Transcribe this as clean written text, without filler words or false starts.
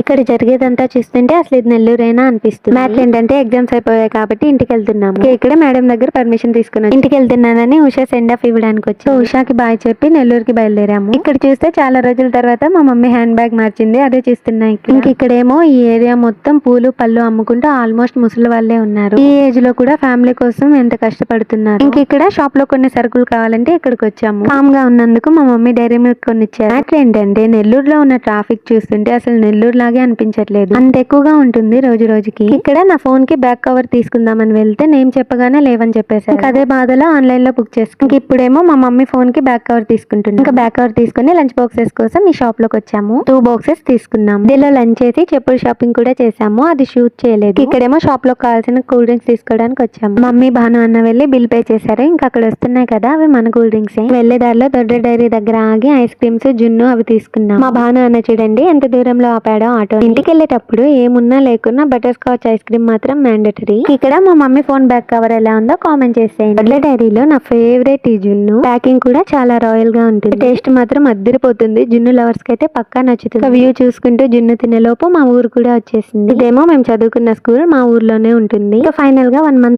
ఇక్కడ జరిగేదంతా చూస్తుంటే అసలు ఇది నెల్లూరేనా అనిపిస్తుంది. మ్యాథ్స్ ఏంటంటే ఎగ్జామ్స్ అయిపోయాయి కాబట్టి ఇంటికి వెళ్తున్నాము. ఇక్కడ మేడం దగ్గర పర్మిషన్ తీసుకున్నాను. ఇంటికి వెళ్తున్నానని ఉషా సెండ్ ఆఫ్ ఇవ్వడానికి వచ్చి ఉషాకి బాయ్ చెప్పి నెల్లూరుకి బయలుదేరాము. ఇక్కడ చూస్తే చాలా రోజుల తర్వాత మా మమ్మీ హ్యాండ్ బ్యాగ్ మార్చింది, అదే చూస్తున్నాయి. ఇక్కడేమో ఈ ఏరియా మొత్తం పూలు పళ్ళు అమ్ముకుంటూ ఆల్మోస్ట్ ముసలి వాళ్ళే ఉన్నారు. ఈ ఏజ్ లో కూడా ఫ్యామిలీ కోసం ఎంత కష్టపడుతున్నారు. ఇక్కడ షాప్ లో కొన్ని సరుకులు కావాలంటే ఇక్కడికి వచ్చాము. కామ్ గా ఉన్నందుకు మా మమ్మీ డైరీ మిల్క్ కొనిచ్చారు. మ్యాటర్ ఏంటంటే నెల్లూరులో ఉన్న ట్రాఫిక్ చూస్తుంటే అసలు నెల్లూరు లాగే అనిపించట్లేదు, అంత ఎక్కువగా ఉంటుంది రోజు రోజుకి. ఇక్కడ నా ఫోన్ కి బ్యాక్ కవర్ తీసుకుందామని వెళ్తే నేమ్ చెప్పగానే లేవని చెప్పేశారు. అదే బాధలో ఆన్లైన్ లో బుక్ చేసుకుని ఇప్పుడేమో మా మమ్మీ ఫోన్ కి బ్యాక్ కవర్ తీసుకుంటుంది. ఇంకా బ్యాక్ కవర్ తీసుకుని లంచ్ బాక్సెస్ కోసం ఈ షాప్ లోకి వచ్చాము. 2 బాక్సెస్ తీసుకున్నాము. దీనిలో లంచ్ చేసి చెప్పులు షాపింగ్ కూడా చేసాము, అది షూట్ చేయలేదు. ఇక్కడేమో షాప్ లో కావాల్సిన కూల్ డ్రింక్స్ తీసుకోవడానికి వచ్చాము. మమ్మీ భాను అన్న వెళ్ళి బిల్ పే చేశారు. ఇంకా అక్కడ వస్తున్నాయి కదా అవి మన కూల్ డ్రింక్స్. వెళ్లే దారిలో దొడ్డ డైరీ దగ్గర ఆగి ఐస్ క్రీమ్స్ జున్ను అవి తీసుకున్నాం. మా భాను అన్న చూడండి ఎంత దూరంలో ఆపాడో ఆటో. ఇంటికి వెళ్ళేటప్పుడు ఏమున్నా లేకున్నా బటర్ స్కాచ్ ఐస్ క్రీమ్ మాత్రం మ్యాండటరీ. ఇక్కడ మా మమ్మీ ఫోన్ బ్యాక్ కవర్ ఎలా ఉందో కామెంట్ చేసేయండి. దొడ్ల డైరీలో నా ఫేవరెట్ ఈ జున్ను. ప్యాకింగ్ కూడా చాలా రాయల్ గా ఉంటుంది, టేస్ట్ మాత్రం అద్దరిపోతుంది. జున్ను లవర్స్ కి అయితే పక్కా నచ్చుతుంది. వ్యూ చూసుకుంటూ జున్ను తినే లోపు మా ఊరు కూడా వచ్చేసింది. ఇదేమో మేము చదువుకున్న స్కూల్ మా ఊర్లోనే ఉంటుంది. ఇంకా ఫైనల్ గా 1 మంత్